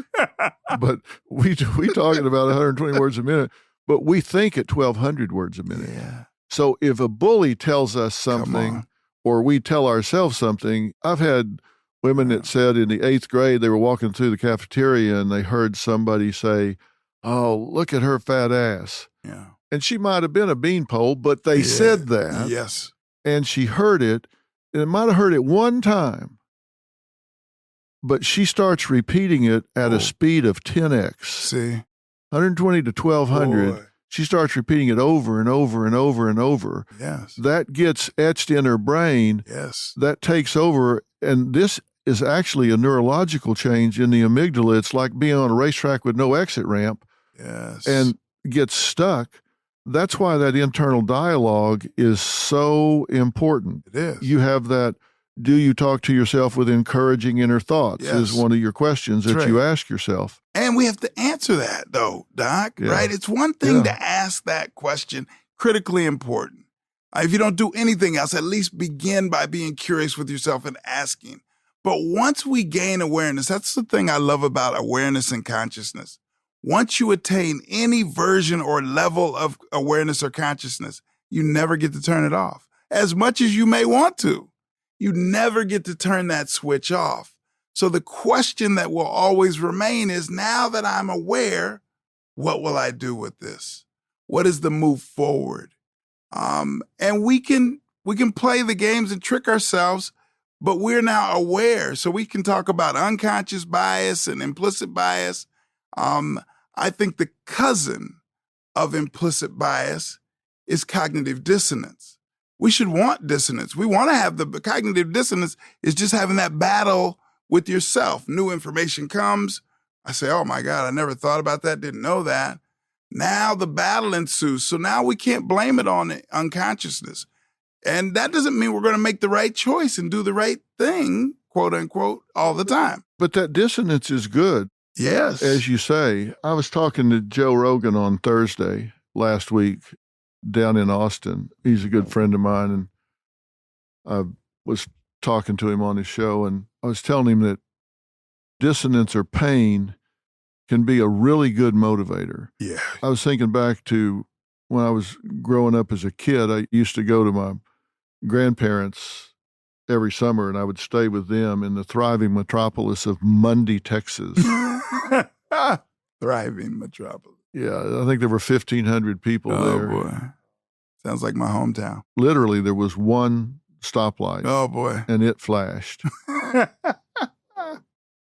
Speaker 2: But we talk at about 120 words a minute, but we think at 1,200 words a minute.
Speaker 3: Yeah.
Speaker 2: So if a bully tells us something, or we tell ourselves something. I've had women that said in the 8th grade, they were walking through the cafeteria and they heard somebody say, oh, look at her fat ass.
Speaker 3: Yeah.
Speaker 2: And she might have been a beanpole, but they said that.
Speaker 3: Yes.
Speaker 2: And she heard it, and it might have heard it one time, but she starts repeating it at a speed of 10x.
Speaker 3: See?
Speaker 2: 120 to 1,200. Boy. She starts repeating it over and over and over and over.
Speaker 3: Yes.
Speaker 2: That gets etched in her brain.
Speaker 3: Yes.
Speaker 2: That takes over. And this is actually a neurological change in the amygdala. It's like being on a racetrack with no exit ramp.
Speaker 3: Yes.
Speaker 2: And gets stuck. That's why that internal dialogue is so important.
Speaker 3: It is.
Speaker 2: You have that, do you talk to yourself with encouraging inner thoughts is one of your questions that you ask yourself.
Speaker 3: And we have to answer that, though, Doc, right? It's one thing to ask that question, critically important. If you don't do anything else, at least begin by being curious with yourself and asking. But once we gain awareness, that's the thing I love about awareness and consciousness. Once you attain any version or level of awareness or consciousness, you never get to turn it off, as much as you may want to. You never get to turn that switch off. So the question that will always remain is, now that I'm aware, what will I do with this? What is the move forward? And we can play the games and trick ourselves, but we're now aware. So we can talk about unconscious bias and implicit bias. I think the cousin of implicit bias is cognitive dissonance. We should want dissonance. We want to have the cognitive dissonance is just having that battle with yourself. New information comes. I say, oh my God, I never thought about that, didn't know that. Now the battle ensues. So now we can't blame it on unconsciousness. And that doesn't mean we're going to make the right choice and do the right thing, quote unquote, all the time.
Speaker 2: But that dissonance is good.
Speaker 3: Yes.
Speaker 2: As you say, I was talking to Joe Rogan on Thursday last week down in Austin. He's a good friend of mine, and I was talking to him on his show, and I was telling him that dissonance or pain can be a really good motivator.
Speaker 3: Yeah.
Speaker 2: I was thinking back to when I was growing up as a kid. I used to go to my grandparents every summer, and I would stay with them in the thriving metropolis of Mundy, Texas.
Speaker 3: Thriving metropolis.
Speaker 2: Yeah, I think there were 1,500 people there.
Speaker 3: Oh, boy. Sounds like my hometown.
Speaker 2: Literally, there was one stoplight.
Speaker 3: Oh, boy.
Speaker 2: And it flashed.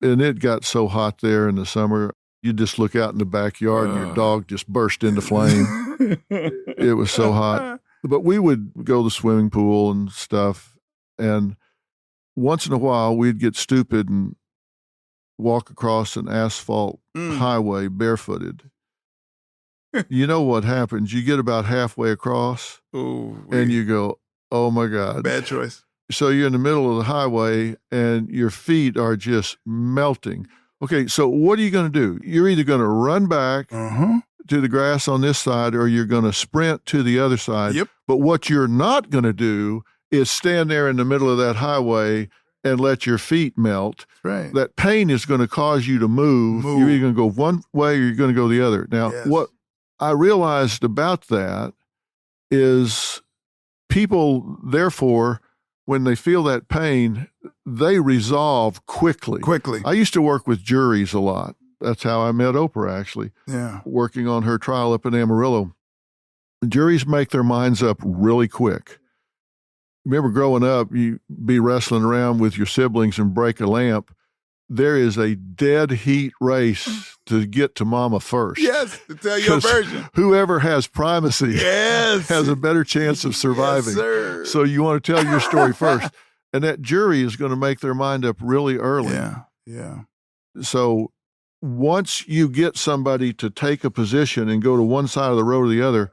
Speaker 2: And it got so hot there in the summer, you just look out in the backyard and your dog just burst into flame. It was so hot. But we would go to the swimming pool and stuff, and once in a while we'd get stupid and walk across an asphalt highway barefooted. You know what happens? You get about halfway across, and you go, oh, my God.
Speaker 3: Bad choice.
Speaker 2: So you're in the middle of the highway, and your feet are just melting. Okay, so what are you going to do? You're either going to run back to the grass on this side, or you're going to sprint to the other side.
Speaker 3: Yep.
Speaker 2: But what you're not going to do is stand there in the middle of that highway and let your feet melt.
Speaker 3: Right.
Speaker 2: That pain is going to cause you to move. You're either going to go one way or you're going to go the other. Now, what I realized about that is people, therefore, when they feel that pain, they resolve quickly. I used to work with juries a lot. That's how I met Oprah, actually.
Speaker 3: Yeah.
Speaker 2: Working on her trial up in Amarillo. Juries make their minds up really quick. Remember growing up, you'd be wrestling around with your siblings and break a lamp. There is a dead heat race to get to mama first.
Speaker 3: Yes, to tell your version.
Speaker 2: Whoever has primacy has a better chance of surviving.
Speaker 3: Yes, sir.
Speaker 2: So you want to tell your story first. And that jury is going to make their mind up really early.
Speaker 3: Yeah.
Speaker 2: So once you get somebody to take a position and go to one side of the road or the other,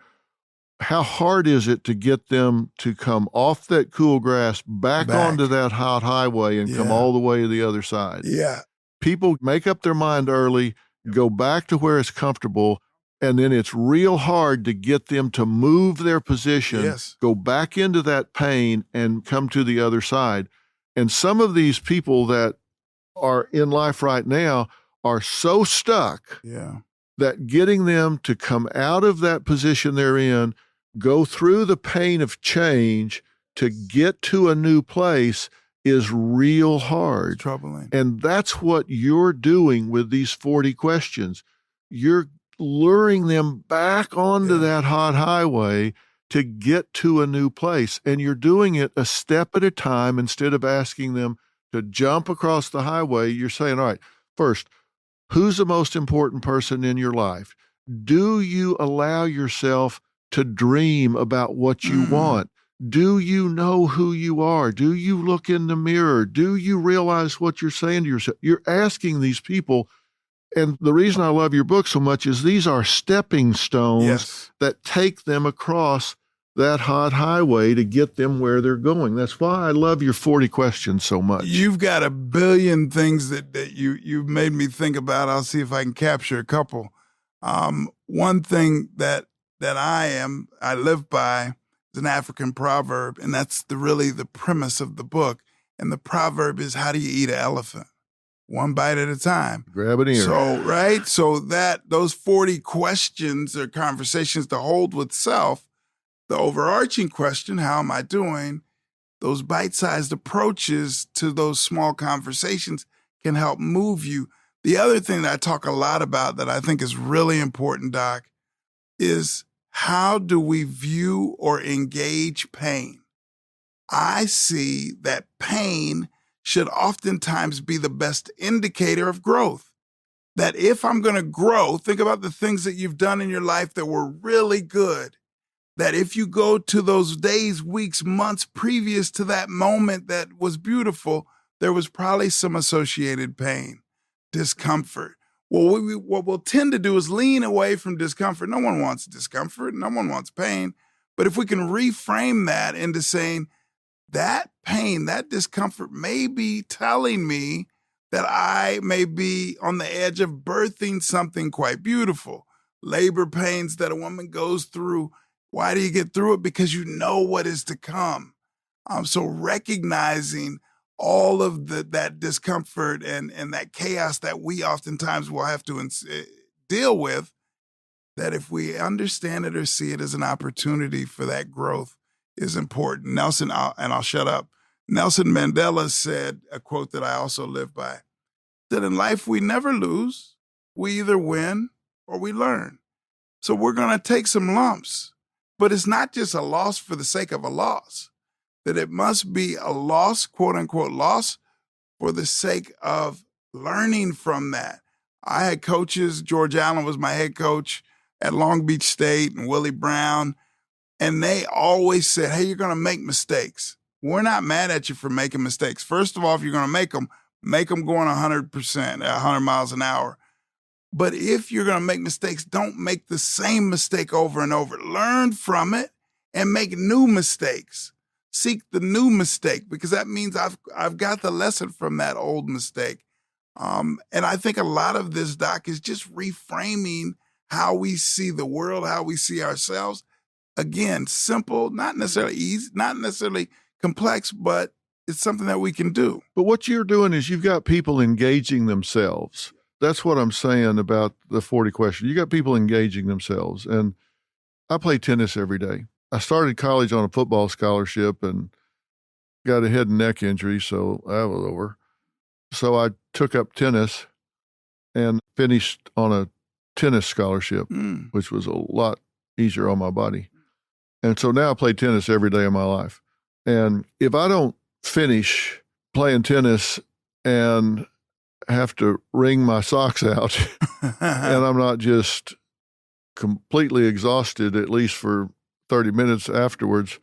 Speaker 2: how hard is it to get them to come off that cool grass back onto that hot highway and come all the way to the other side?
Speaker 3: Yeah.
Speaker 2: People make up their mind early, go back to where it's comfortable, and then it's real hard to get them to move their position, go back into that pain, and come to the other side. And some of these people that are in life right now are so stuck that getting them to come out of that position they're in, go through the pain of change to get to a new place is real hard.
Speaker 3: It's troubling.
Speaker 2: And that's what you're doing with these 40 questions. You're luring them back onto that hot highway to get to a new place. And you're doing it a step at a time instead of asking them to jump across the highway. You're saying, all right, first, who's the most important person in your life? Do you allow yourself to dream about what you want? Do you know who you are? Do you look in the mirror? Do you realize what you're saying to yourself? You're asking these people. And the reason I love your book so much is these are stepping stones that take them across that hot highway to get them where they're going. That's why I love your 40 questions so much.
Speaker 3: You've got a billion things that you've made me think about. I'll see if I can capture a couple. One thing that I live by is an African proverb, and that's really the premise of the book. And the proverb is, how do you eat an elephant? One bite at a time.
Speaker 2: Grab an ear.
Speaker 3: So those 40 questions or conversations to hold with self, the overarching question, how am I doing? Those bite-sized approaches to those small conversations can help move you. The other thing that I talk a lot about that I think is really important, Doc, is how do we view or engage pain? I see that pain should oftentimes be the best indicator of growth. That if I'm going to grow, think about the things that you've done in your life that were really good. That if you go to those days, weeks, months previous to that moment that was beautiful, there was probably some associated pain, discomfort. Well, what we'll tend to do is lean away from discomfort. No one wants discomfort. No one wants pain. But if we can reframe that into saying that pain, that discomfort may be telling me that I may be on the edge of birthing something quite beautiful. Labor pains that a woman goes through. Why do you get through it? Because you know what is to come. So recognizing all of that discomfort and that chaos that we oftentimes will have to deal with, that if we understand it or see it as an opportunity for that growth is important. I'll shut up. Nelson Mandela said a quote that I also live by, that in life we never lose. We either win or we learn. So we're going to take some lumps, but it's not just a loss for the sake of a loss. that it must be a loss, quote unquote loss, for the sake of learning from that. I had coaches, George Allen was my head coach at Long Beach State, and Willie Brown, and they always said, hey, you're going to make mistakes. We're not mad at you for making mistakes. First of all, if you're going to make them going 100%, 100 miles an hour. But if you're going to make mistakes, don't make the same mistake over and over. Learn from it and make new mistakes. Seek the new mistake, because that means I've got the lesson from that old mistake. And I think a lot of this, Doc, is just reframing how we see the world, how we see ourselves. Again, simple, not necessarily easy, not necessarily complex, but it's something that we can do.
Speaker 2: But what you're doing is you've got people engaging themselves. That's what I'm saying about the 40 question. You got people engaging themselves. And I play tennis every day. I started college on a football scholarship and got a head and neck injury, so that was over. So I took up tennis and finished on a tennis scholarship, which was a lot easier on my body. And so now I play tennis every day of my life. And if I don't finish playing tennis and have to wring my socks out and I'm not just completely exhausted, at least for 30 minutes afterwards,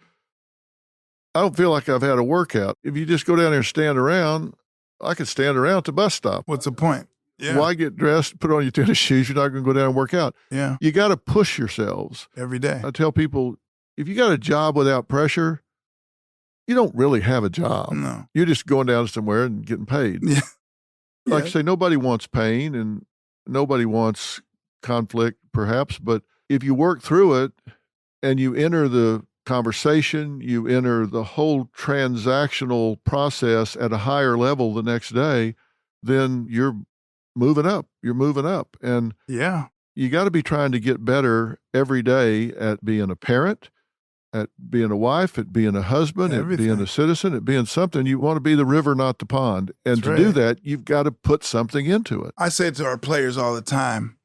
Speaker 2: I don't feel like I've had a workout. If you just go down there and stand around, I could stand around at the bus stop.
Speaker 3: What's the point? Yeah.
Speaker 2: Why get dressed, put on your tennis shoes? You're not going to go down and work out.
Speaker 3: Yeah.
Speaker 2: You got to push yourselves.
Speaker 3: Every day.
Speaker 2: I tell people, if you got a job without pressure, you don't really have a job.
Speaker 3: No.
Speaker 2: You're just going down somewhere and getting paid.
Speaker 3: Yeah.
Speaker 2: Like I say, nobody wants pain and nobody wants conflict, perhaps. But if you work through it and you enter the conversation, you enter the whole transactional process at a higher level the next day, then you're moving up. You're moving up. And you got to be trying to get better every day at being a parent, at being a wife, at being a husband, at being a citizen, at being something. You want to be the river, not the pond. And to do that, you've got to put something into it.
Speaker 3: I say to our players all the time,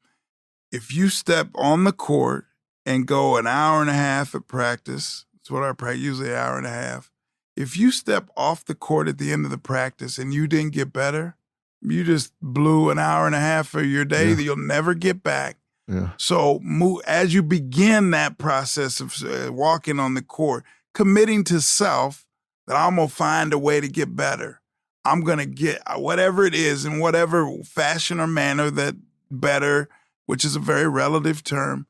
Speaker 3: if you step on the court and go an hour and a half at practice, it's what I practice, usually an hour and a half. If you step off the court at the end of the practice and you didn't get better, you just blew an hour and a half of your day that you'll never get back.
Speaker 2: Yeah.
Speaker 3: So as you begin that process of walking on the court, committing to self that I'm going to find a way to get better. I'm going to get whatever it is in whatever fashion or manner that better, which is a very relative term,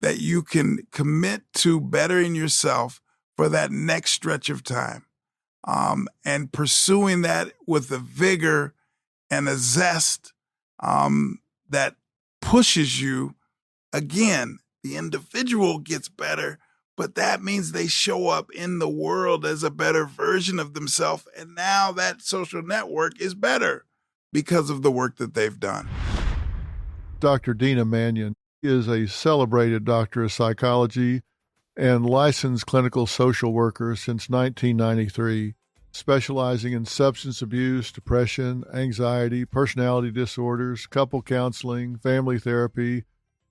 Speaker 3: that you can commit to bettering yourself for that next stretch of time. And pursuing that with a vigor and a zest that pushes you. Again, the individual gets better, but that means they show up in the world as a better version of themselves. And now that social network is better because of the work that they've done.
Speaker 2: Dr. Deena Manion is a celebrated doctor of psychology and licensed clinical social worker since 1993, specializing in substance abuse, depression, anxiety, personality disorders, couple counseling, family therapy,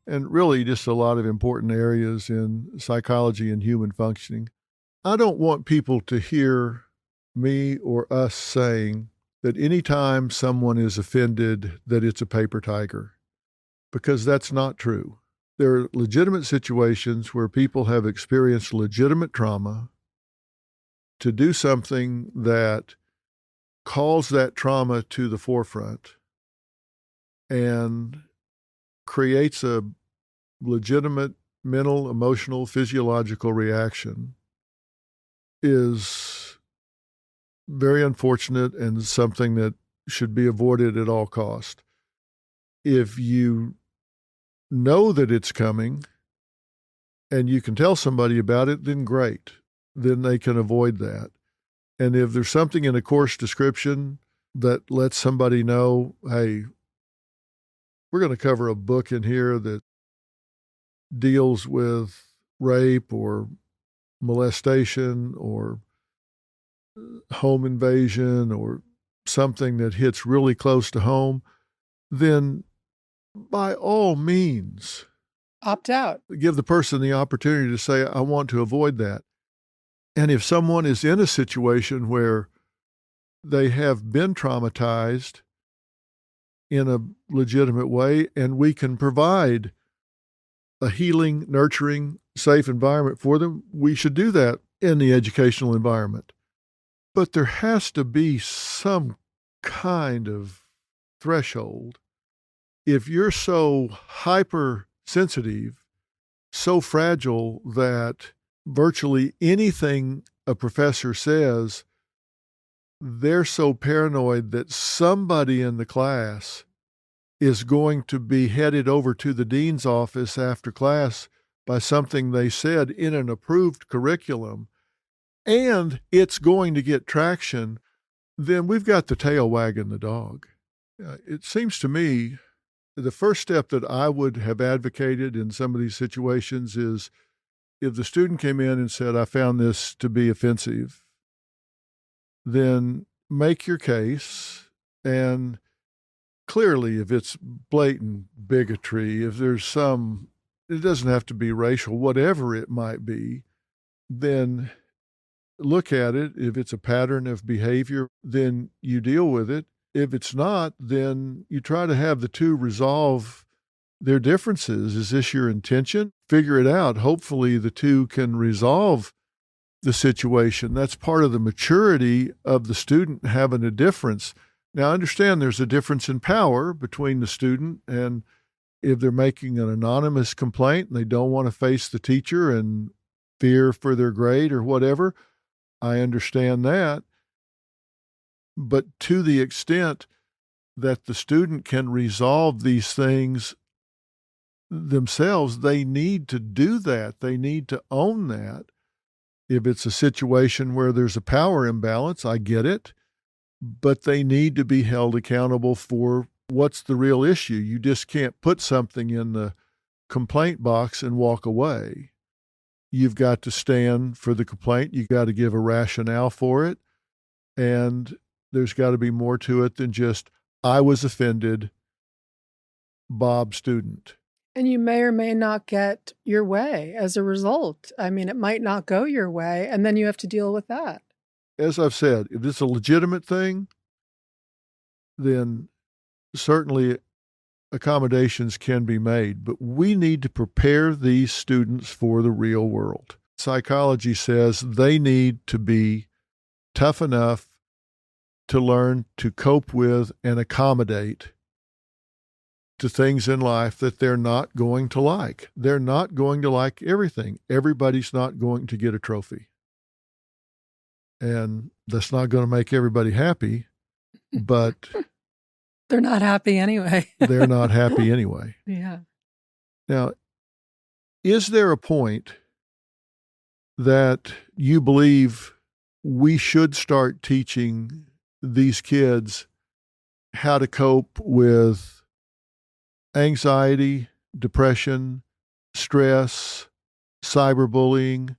Speaker 2: and really just a lot of important areas in psychology and human functioning. I don't want people to hear me or us saying that anytime someone is offended that it's a paper tiger, because that's not true. There are legitimate situations where people have experienced legitimate trauma. To do something that calls that trauma to the forefront and creates a legitimate mental, emotional, physiological reaction is very unfortunate and something that should be avoided at all cost. If you know that it's coming and you can tell somebody about it, then great. Then they can avoid that. And if there's something in a course description that lets somebody know, hey, we're going to cover a book in here that deals with rape or molestation or home invasion or something that hits really close to home, then by all means,
Speaker 13: opt out.
Speaker 2: Give the person the opportunity to say, I want to avoid that. And if someone is in a situation where they have been traumatized in a legitimate way, and we can provide a healing, nurturing, safe environment for them, we should do that in the educational environment. But there has to be some kind of threshold. If you're so hypersensitive, so fragile that virtually anything a professor says, they're so paranoid that somebody in the class is going to be headed over to the dean's office after class by something they said in an approved curriculum, and it's going to get traction, then we've got the tail wagging the dog. It seems to me the first step that I would have advocated in some of these situations is if the student came in and said, I found this to be offensive, then make your case. And clearly, if it's blatant bigotry, if there's some, it doesn't have to be racial, whatever it might be, then look at it. If it's a pattern of behavior, then you deal with it. If it's not, then you try to have the two resolve their differences. Is this your intention? Figure it out. Hopefully the two can resolve the situation. That's part of the maturity of the student having a difference. Now, understand there's a difference in power between the student, and if they're making an anonymous complaint and they don't want to face the teacher and fear for their grade or whatever, I understand that. But to the extent that the student can resolve these things themselves, they need to do that. They need to own that. If it's a situation where there's a power imbalance, I get it, but they need to be held accountable for what's the real issue. You just can't put something in the complaint box and walk away. You've got to stand for the complaint. You've got to give a rationale for it. And there's got to be more to it than just, I was offended, Bob student.
Speaker 13: And you may or may not get your way as a result. I mean, it might not go your way, and then you have to deal with that.
Speaker 2: As I've said, if it's a legitimate thing, then certainly accommodations can be made. But we need to prepare these students for the real world. Psychology says they need to be tough enough to learn to cope with and accommodate to things in life that they're not going to like. They're not going to like everything. Everybody's not going to get a trophy. And that's not going to make everybody happy, but
Speaker 13: they're not happy anyway.
Speaker 2: They're not happy anyway.
Speaker 13: Yeah.
Speaker 2: Now, is there a point that you believe we should start teaching these kids how to cope with anxiety, depression, stress, cyberbullying,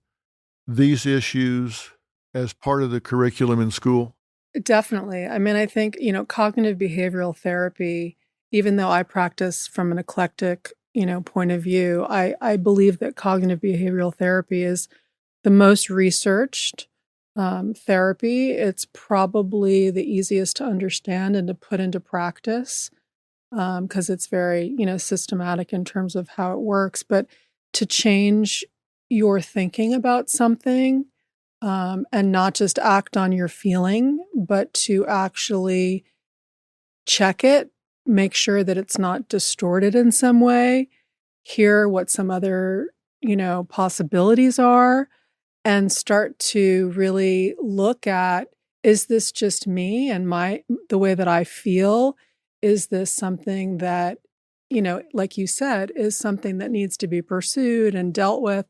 Speaker 2: these issues as part of the curriculum in school?
Speaker 13: Definitely. I mean, I think, cognitive behavioral therapy, even though I practice from an eclectic, point of view, I believe that cognitive behavioral therapy is the most researched therapy. It's probably the easiest to understand and to put into practice because it's very, systematic in terms of how it works. But to change your thinking about something and not just act on your feeling, but to actually check it, make sure that it's not distorted in some way, hear what some other, possibilities are, and start to really look at, is this just me and the way that I feel? Is this something that, like you said, is something that needs to be pursued and dealt with?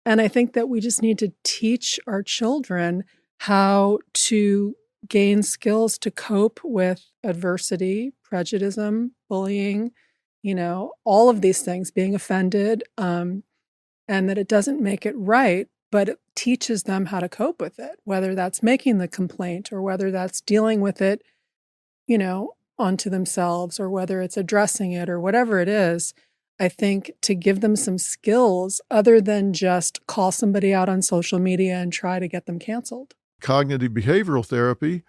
Speaker 13: And I think that we just need to teach our children how to gain skills to cope with adversity, prejudice, bullying, all of these things, being offended, and that it doesn't make it right, but it teaches them how to cope with it, whether that's making the complaint or whether that's dealing with it, onto themselves, or whether it's addressing it or whatever it is. I think to give them some skills other than just call somebody out on social media and try to get them canceled.
Speaker 2: Cognitive behavioral therapy,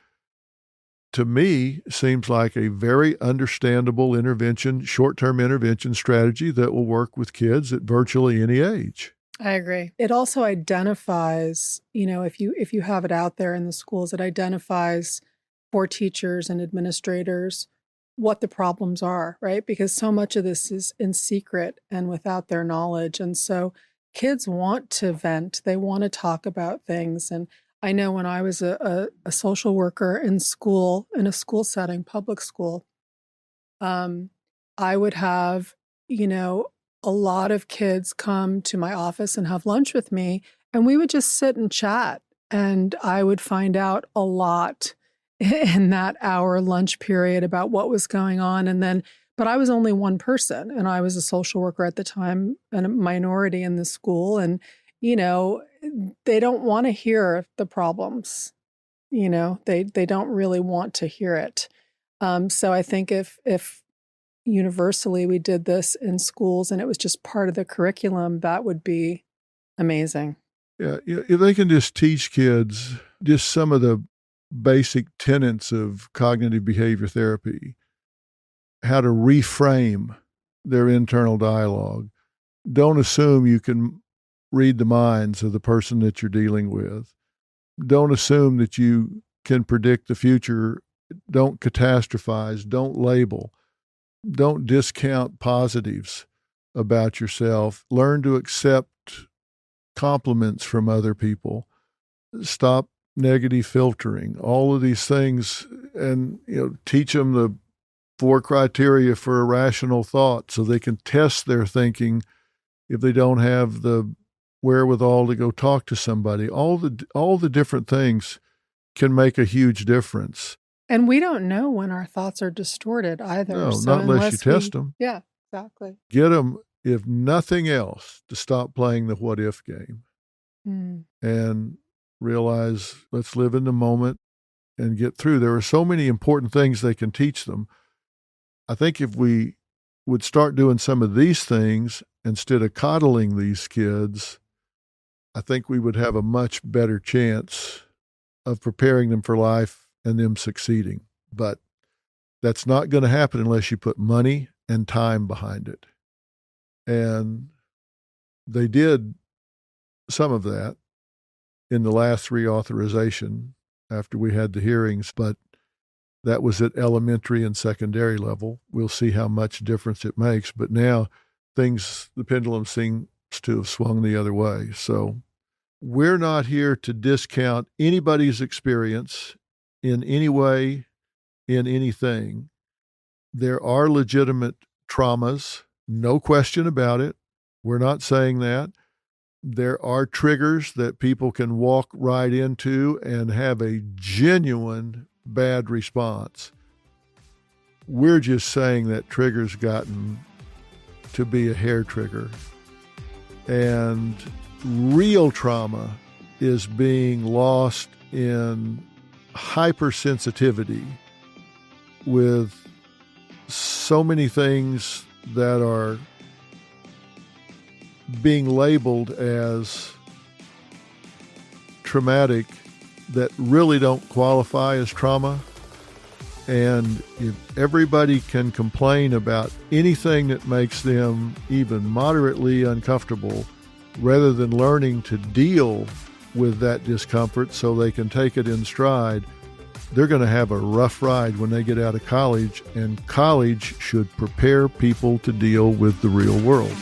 Speaker 2: to me, seems like a very understandable intervention, short-term intervention strategy that will work with kids at virtually any age.
Speaker 13: I agree. It also identifies, if you have it out there in the schools, it identifies for teachers and administrators what the problems are, right? Because so much of this is in secret and without their knowledge. And so kids want to vent. They want to talk about things. And I know when I was a social worker in school, in a school setting, public school, I would have, a lot of kids come to my office and have lunch with me, and we would just sit and chat. And I would find out a lot in that hour lunch period about what was going on. But I was only one person, and I was a social worker at the time and a minority in the school. And, they don't want to hear the problems. They don't really want to hear it. So I think if universally we did this in schools and it was just part of the curriculum, that would be amazing.
Speaker 2: Yeah, if they can just teach kids just some of the basic tenets of cognitive behavior therapy, how to reframe their internal dialogue. Don't assume you can read the minds of the person that you're dealing with. Don't assume that you can predict the future. Don't catastrophize. Don't label. Don't discount positives about yourself. Learn to accept compliments from other people. Stop negative filtering. All of these things, and teach them the 4 criteria for a rational thought so they can test their thinking if they don't have the wherewithal to go talk to somebody. All the different things can make a huge difference.
Speaker 13: And we don't know when our thoughts are distorted either.
Speaker 2: No, so not unless you test them.
Speaker 13: Yeah, exactly.
Speaker 2: Get them, if nothing else, to stop playing the what-if game. And realize, let's live in the moment and get through. There are so many important things they can teach them. I think if we would start doing some of these things instead of coddling these kids, I think we would have a much better chance of preparing them for life and them succeeding. But that's not going to happen unless you put money and time behind it. And they did some of that in the last reauthorization after we had the hearings, but that was at elementary and secondary level. We'll see how much difference it makes. But now the pendulum seems to have swung the other way. So we're not here to discount anybody's experience in any way, in anything. There are legitimate traumas, no question about it. We're not saying that. There are triggers that people can walk right into and have a genuine bad response. We're just saying that trigger's gotten to be a hair trigger. And real trauma is being lost in hypersensitivity with so many things that are being labeled as traumatic that really don't qualify as trauma. And if everybody can complain about anything that makes them even moderately uncomfortable, rather than learning to deal with that discomfort so they can take it in stride, they're going to have a rough ride when they get out of college, and college should prepare people to deal with the real world.